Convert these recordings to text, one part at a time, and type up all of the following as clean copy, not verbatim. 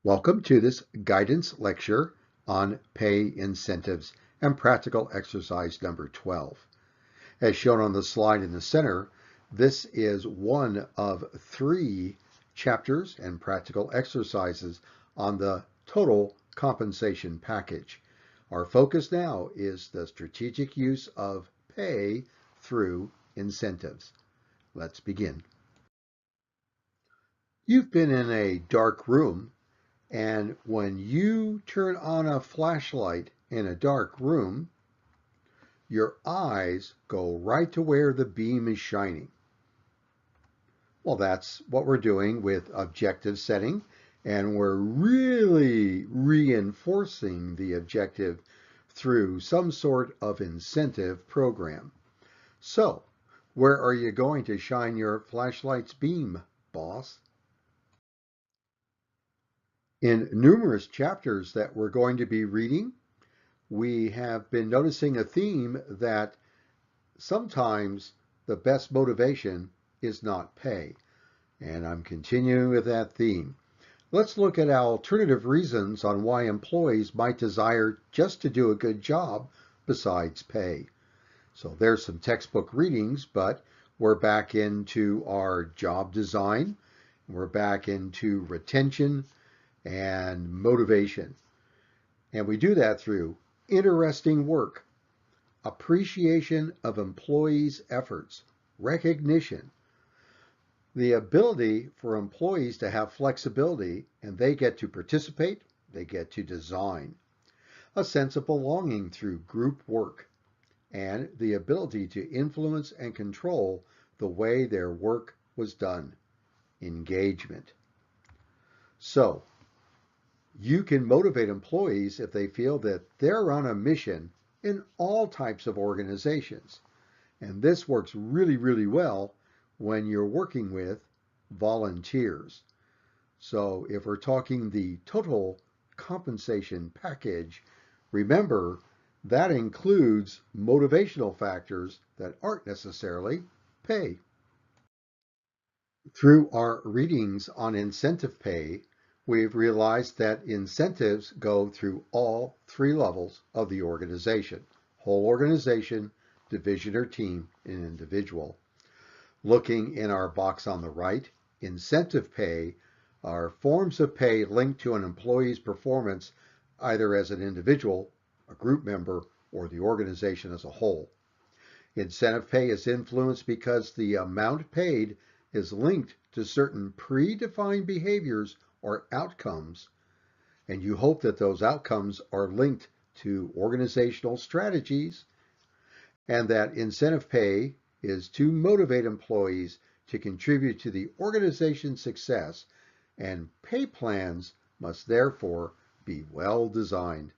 Welcome to this guidance lecture on pay incentives and practical exercise number 12. As shown on the slide in the center, this is one of 3 chapters and practical exercises on the total compensation package. Our focus now is the strategic use of pay through incentives. Let's begin. You've been in a dark room, and when you turn on a flashlight in a dark room, your eyes go right to where the beam is shining. Well, that's what we're doing with objective setting, and we're really reinforcing the objective through some sort of incentive program. So, where are you going to shine your flashlight's beam, boss? In numerous chapters that we're going to be reading, we have been noticing a theme that sometimes the best motivation is not pay. And I'm continuing with that theme. Let's look at alternative reasons on why employees might desire just to do a good job besides pay. So there's some textbook readings, but we're back into our job design. We're back into retention and motivation. And we do that through interesting work, appreciation of employees' efforts, recognition, the ability for employees to have flexibility, and they get to participate, they get to design, a sense of belonging through group work, and the ability to influence and control the way their work was done, engagement. So, you can motivate employees if they feel that they're on a mission in all types of organizations. And this works really well when you're working with volunteers. So if we're talking the total compensation package, remember that includes motivational factors that aren't necessarily pay. Through our readings on incentive pay, we've realized that incentives go through all 3 levels of the organization: whole organization, division or team, and individual. Looking in our box on the right, incentive pay are forms of pay linked to an employee's performance either as an individual, a group member, or the organization as a whole. Incentive pay is influenced because the amount paid is linked to certain predefined behaviors or outcomes, and you hope that those outcomes are linked to organizational strategies, and that incentive pay is to motivate employees to contribute to the organization's success, and pay plans must therefore be well designed.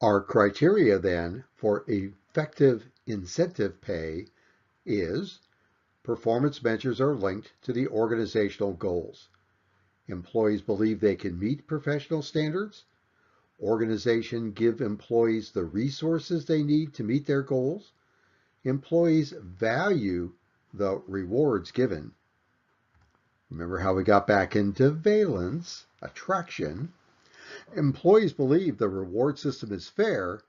Our criteria then for effective incentive pay is performance measures are linked to the organizational goals. Employees believe they can meet professional standards. Organization give employees the resources they need to meet their goals. Employees value the rewards given. Remember how we got back into valence, attraction. Employees believe the reward system is fair,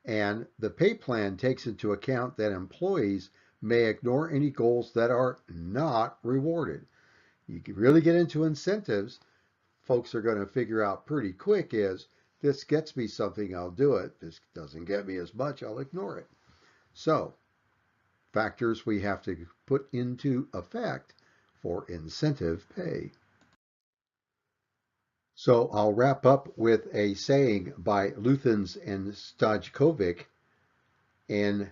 and the pay plan takes into account that employees may ignore any goals that are not rewarded. You can really get into incentives, folks are going to figure out pretty quick is, this gets me something, I'll do it. This doesn't get me as much, I'll ignore it. So, factors we have to put into effect for incentive pay. So I'll wrap up with a saying by Luthans and Stojkovic, and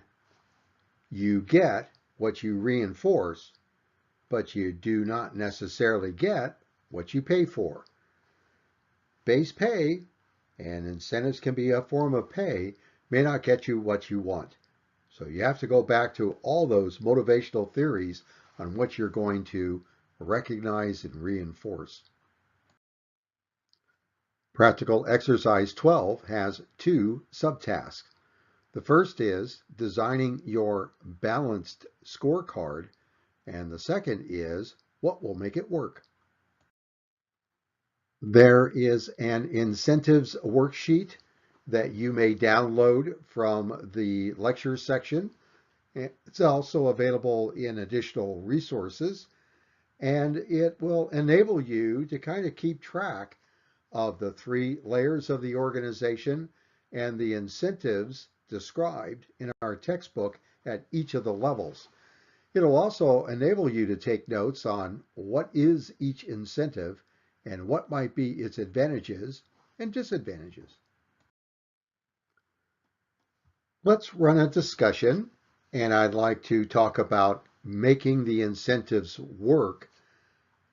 you get what you reinforce, but you do not necessarily get what you pay for. Base pay, and incentives can be a form of pay, may not get you what you want. So you have to go back to all those motivational theories on what you're going to recognize and reinforce. Practical exercise 12 has 2 subtasks. The first is designing your balanced scorecard, and the second is what will make it work. There is an incentives worksheet that you may download from the lecture section. It's also available in additional resources, and it will enable you to kind of keep track of the three layers of the organization and the incentives described in our textbook at each of the levels. It'll also enable you to take notes on what is each incentive and what might be its advantages and disadvantages. Let's run a discussion, and I'd like to talk about making the incentives work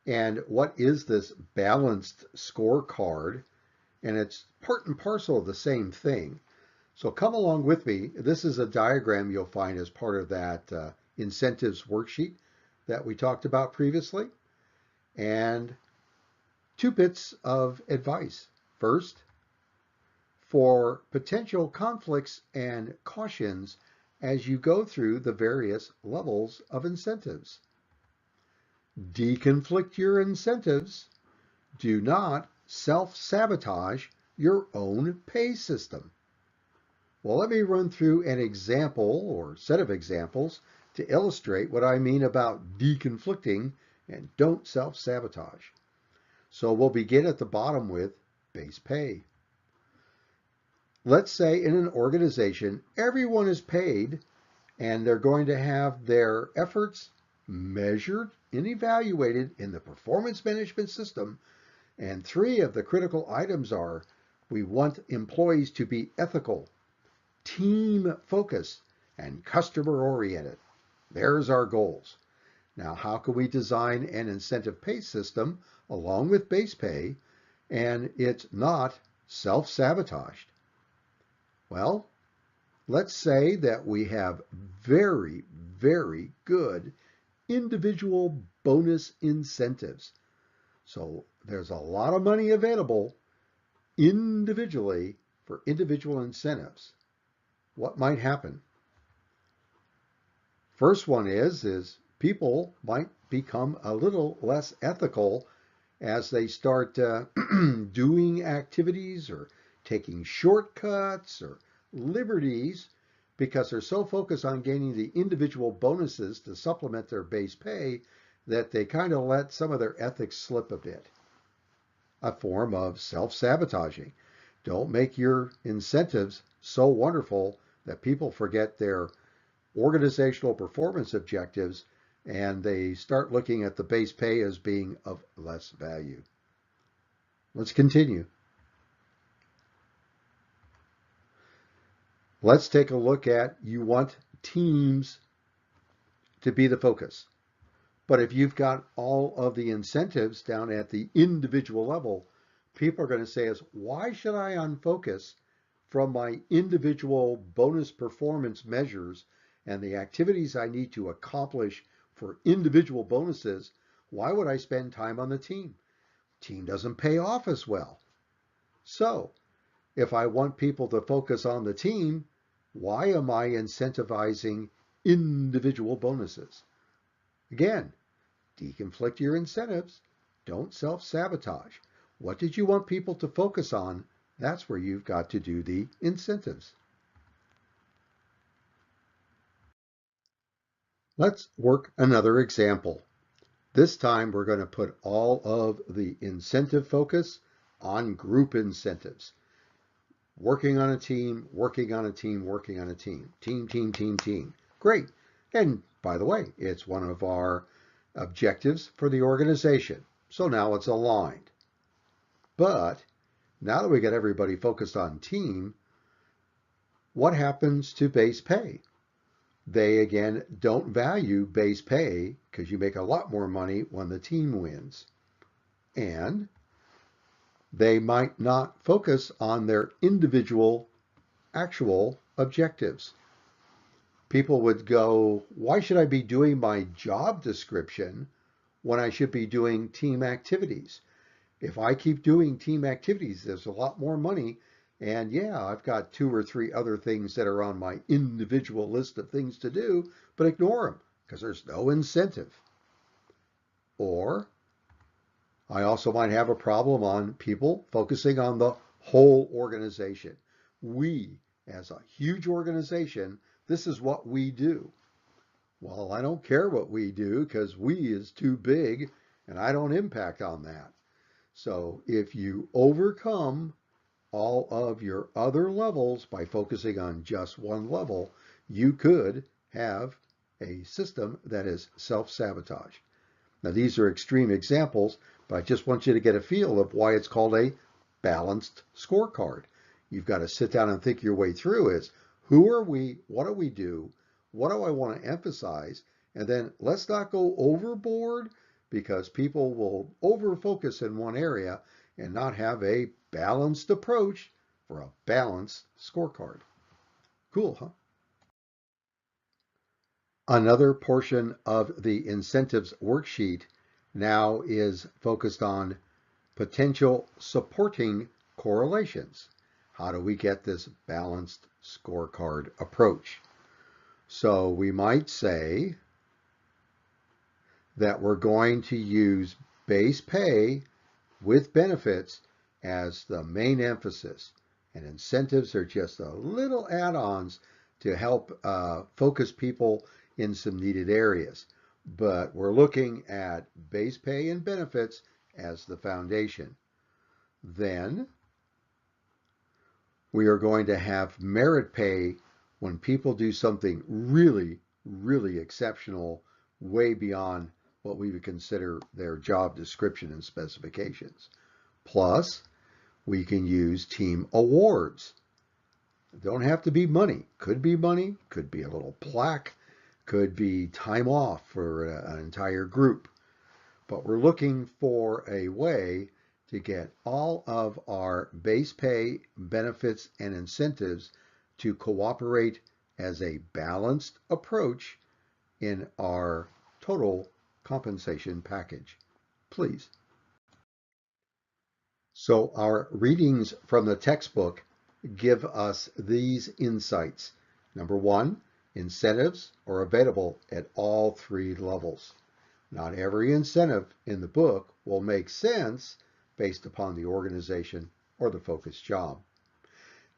and what is this balanced scorecard, and it's part and parcel of the same thing. So come along with me. This is a diagram you'll find as part of that incentives worksheet that we talked about previously. And two bits of advice. First, for potential conflicts and cautions as you go through the various levels of incentives. Deconflict your incentives. Do not self-sabotage your own pay system. Well, let me run through an example or set of examples to illustrate what I mean about deconflicting and don't self-sabotage. So we'll begin at the bottom with base pay. Let's say in an organization, everyone is paid and they're going to have their efforts measured and evaluated in the performance management system. And three of the critical items are: we want employees to be ethical, team focused, and customer oriented. There's our goals. Now, how can we design an incentive pay system along with base pay and it's not self-sabotaged? Well, let's say that we have very, very good individual bonus incentives. So there's a lot of money available individually for individual incentives. What might happen? First one is people might become a little less ethical as they start doing activities or taking shortcuts or liberties because they're so focused on gaining the individual bonuses to supplement their base pay that they kind of let some of their ethics slip a bit. A form of self-sabotaging. Don't make your incentives so wonderful that people forget their organizational performance objectives and they start looking at the base pay as being of less value. Let's continue. Let's take a look at you want teams to be the focus. But if you've got all of the incentives down at the individual level, people are going to say is, why should I unfocus from my individual bonus performance measures and the activities I need to accomplish for individual bonuses? Why would I spend time on the team? Team doesn't pay off as well. So if I want people to focus on the team, why am I incentivizing individual bonuses? Again, deconflict your incentives. Don't self-sabotage. What did you want people to focus on? That's where you've got to do the incentives. Let's work another example. This time we're going to put all of the incentive focus on group incentives. Working on a team, working on a team, working on a team. Team, team, team, team. Great. And by the way, it's one of our objectives for the organization. So now it's aligned. But now that we get everybody focused on team, what happens to base pay? They, again, don't value base pay because you make a lot more money when the team wins. And they might not focus on their individual actual objectives. People would go, why should I be doing my job description when I should be doing team activities? If I keep doing team activities, there's a lot more money. And yeah, I've got 2 or 3 other things that are on my individual list of things to do, but ignore them because there's no incentive. Or I also might have a problem on people focusing on the whole organization. We, as a huge organization, this is what we do. Well, I don't care what we do because we is too big and I don't impact on that. So if you overcome all of your other levels by focusing on just one level, you could have a system that is self-sabotage. Now, these are extreme examples, but I just want you to get a feel of why it's called a balanced scorecard. You've got to sit down and think your way through is who are we? What do we do? What do I want to emphasize? And then let's not go overboard because people will over-focus in one area and not have a balanced approach for a balanced scorecard. Cool, huh? Another portion of the incentives worksheet now is focused on potential supporting correlations. How do we get this balanced scorecard approach? So we might say that we're going to use base pay with benefits as the main emphasis, and incentives are just a little add-ons to help focus people in some needed areas. But we're looking at base pay and benefits as the foundation. Then we are going to have merit pay when people do something really, really exceptional, way beyond what we would consider their job description and specifications. Plus, we can use team awards. Don't have to be money. Could be money, could be a little plaque, could be time off for an entire group. But we're looking for a way to get all of our base pay, benefits, and incentives to cooperate as a balanced approach in our total compensation package. Please. So our readings from the textbook give us these insights. Number one, incentives are available at all three levels. Not every incentive in the book will make sense based upon the organization or the focused job.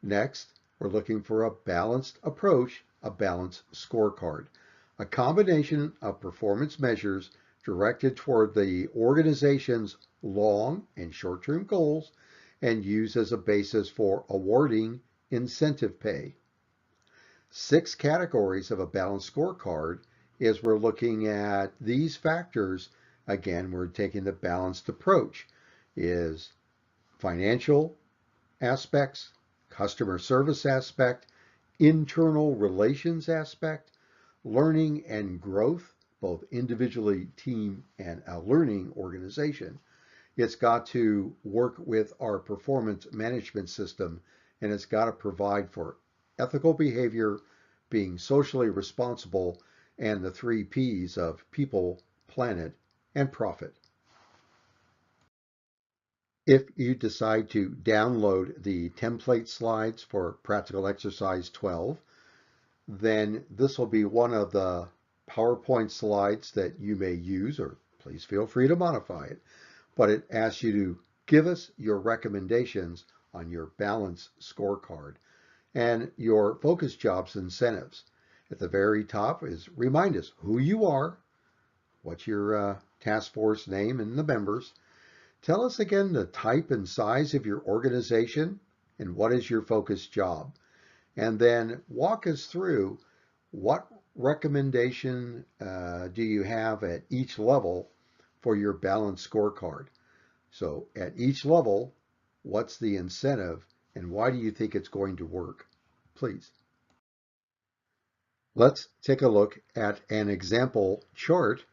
Next, we're looking for a balanced approach, a balanced scorecard, a combination of performance measures directed toward the organization's long and short-term goals and used as a basis for awarding incentive pay. 6 categories of a balanced scorecard is we're looking at these factors. Again, we're taking the balanced approach is financial aspects, customer service aspect, internal relations aspect, learning and growth, both individually, team, and a learning organization. It's got to work with our performance management system, and it's got to provide for ethical behavior, being socially responsible, and the 3 Ps of people, planet, and profit. If you decide to download the template slides for practical exercise 12, then this will be one of the PowerPoint slides that you may use, or please feel free to modify it. But it asks you to give us your recommendations on your balance scorecard and your focus jobs incentives. At the very top is remind us who you are, what's your task force name and the members. Tell us again the type and size of your organization and what is your focus job. And then walk us through what recommendation do you have at each level for your balanced scorecard. So at each level, what's the incentive and why do you think it's going to work? Please. Let's take a look at an example chart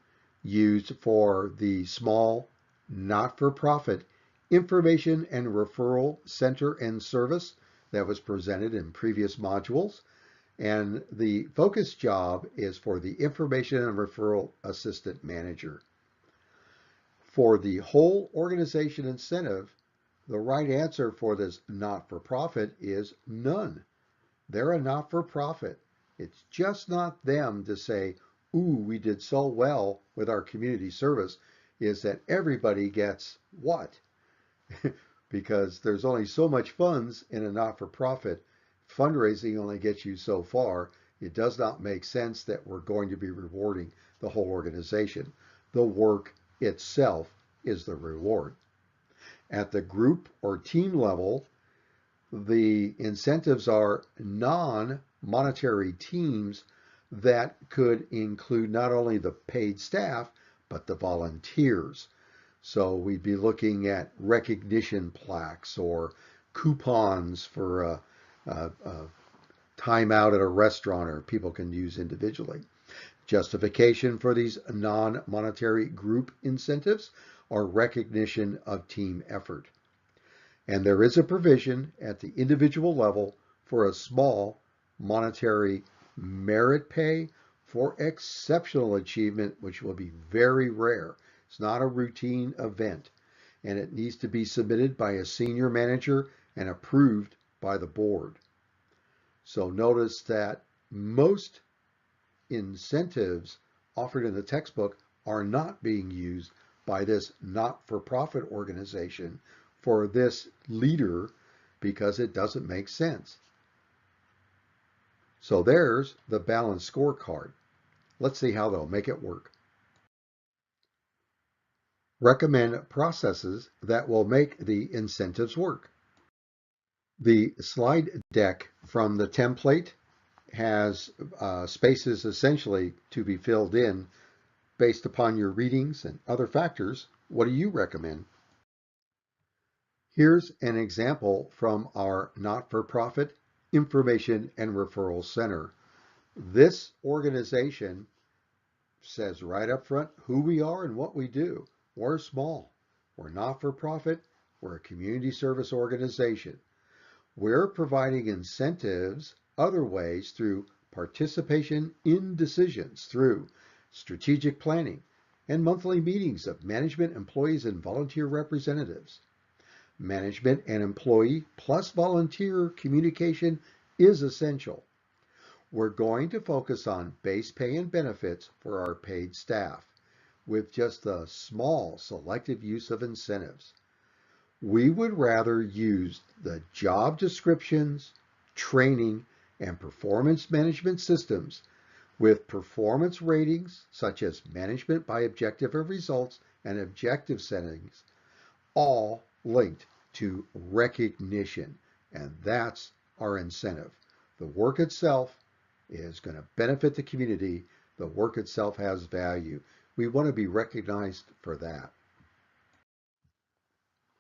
used for the small not-for-profit information and referral center and service that was presented in previous modules. And the focus job is for the information and referral assistant manager. For the whole organization incentive, the right answer for this not-for-profit is none. They're a not-for-profit. It's just not them to say, ooh, we did so well with our community service is that everybody gets what? Because there's only so much funds in a not-for-profit. Fundraising only gets you so far. It does not make sense that we're going to be rewarding the whole organization. The work itself is the reward. At the group or team level, the incentives are non-monetary teams that could include not only the paid staff, but the volunteers. So we'd be looking at recognition plaques or coupons for a time out at a restaurant, or people can use individually. Justification for these non-monetary group incentives are recognition of team effort. And there is a provision at the individual level for a small monetary merit pay for exceptional achievement, which will be very rare. It's not a routine event, and it needs to be submitted by a senior manager and approved by the board. So notice that most incentives offered in the textbook are not being used by this not-for-profit organization for this leader because it doesn't make sense. So there's the balanced scorecard. Let's see how they'll make it work. Recommend processes that will make the incentives work. The slide deck from the template has spaces essentially to be filled in based upon your readings and other factors. What do you recommend? Here's an example from our not-for-profit Information and Referral Center. This organization says right up front who we are and what we do. We're small. We're not-for-profit. We're a community service organization. We're providing incentives other ways through participation in decisions, through strategic planning, and monthly meetings of management, employees, and volunteer representatives. Management and employee plus volunteer communication is essential. We're going to focus on base pay and benefits for our paid staff with just a small selective use of incentives. We would rather use the job descriptions, training, and performance management systems with performance ratings such as management by objective of results and objective settings, all linked to recognition, and that's our incentive. The work itself is going to benefit the community. The work itself has value. We want to be recognized for that.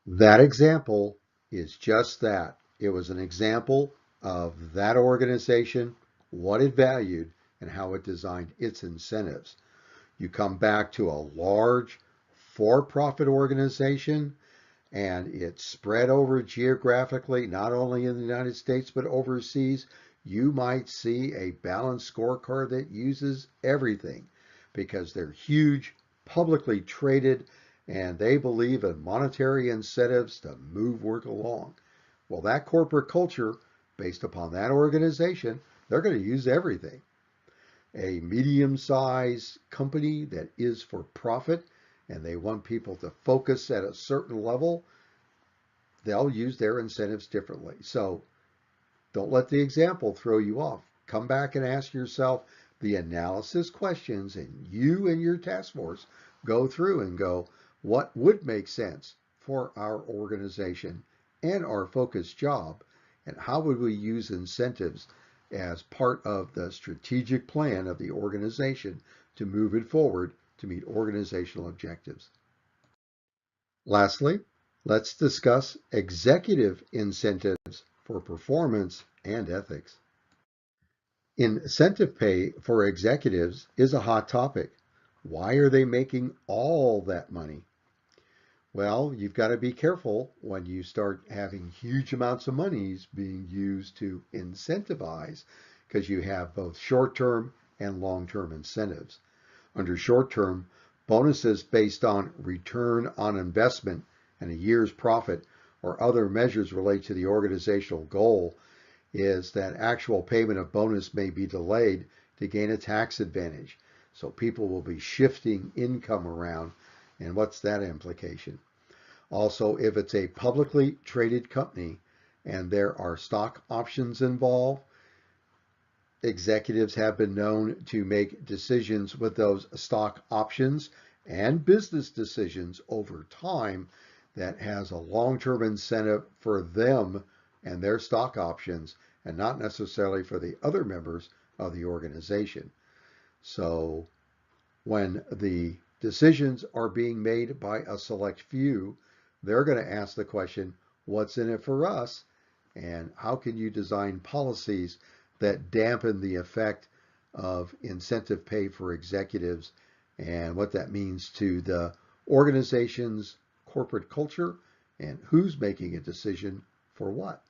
That example is just that. It was an example of that organization, what it valued, and how it designed its incentives. You come back to a large for-profit organization, and it's spread over geographically, not only in the United States, but overseas. You might see a balanced scorecard that uses everything because they're huge, publicly traded, and they believe in monetary incentives to move work along. Well, that corporate culture, based upon that organization, they're going to use everything. A medium-sized company that is for profit and they want people to focus at a certain level, they'll use their incentives differently. So don't let the example throw you off. Come back and ask yourself the analysis questions, and you and your task force go through and go, what would make sense for our organization and our focused job, and how would we use incentives as part of the strategic plan of the organization to move it forward to meet organizational objectives. Lastly, let's discuss executive incentives for performance and ethics. Incentive pay for executives is a hot topic. Why are they making all that money? Well, you've got to be careful when you start having huge amounts of monies being used to incentivize, because you have both short-term and long-term incentives. Under short-term, bonuses based on return on investment and a year's profit or other measures related to the organizational goal is that actual payment of bonus may be delayed to gain a tax advantage. So people will be shifting income around And what's that implication? Also, if it's a publicly traded company and there are stock options involved, executives have been known to make decisions with those stock options and business decisions over time that has a long-term incentive for them and their stock options and not necessarily for the other members of the organization. So when the decisions are being made by a select few, they're going to ask the question, what's in it for us? And how can you design policies that dampen the effect of incentive pay for executives and what that means to the organization's corporate culture and who's making a decision for what?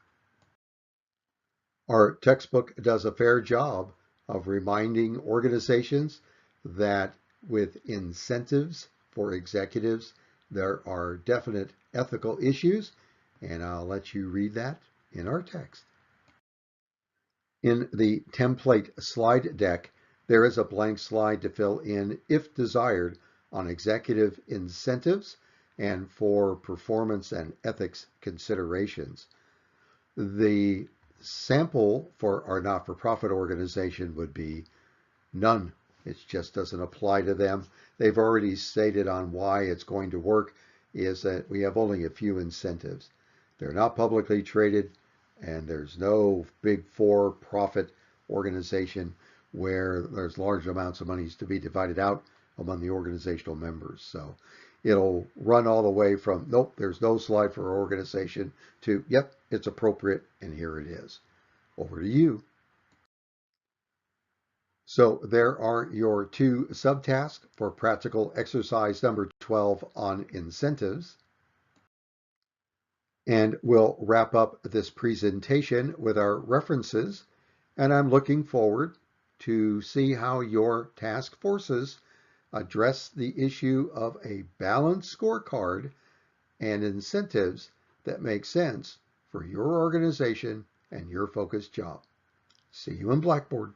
Our textbook does a fair job of reminding organizations that with incentives for executives, there are definite ethical issues, and I'll let you read that in our text. In the template slide deck, there is a blank slide to fill in, if desired, on executive incentives and for performance and ethics considerations. The sample for our not-for-profit organization would be none. It just doesn't apply to them. They've already stated on why it's going to work is that we have only a few incentives. They're not publicly traded, and there's no big for-profit organization where there's large amounts of monies to be divided out among the organizational members. So it'll run all the way from, nope, there's no slide for our organization, to, yep, it's appropriate, and here it is. Over to you. So there are your two subtasks for practical exercise number 12 on incentives. And we'll wrap up this presentation with our references. And I'm looking forward to see how your task forces address the issue of a balanced scorecard and incentives that make sense for your organization and your focused job. See you in Blackboard.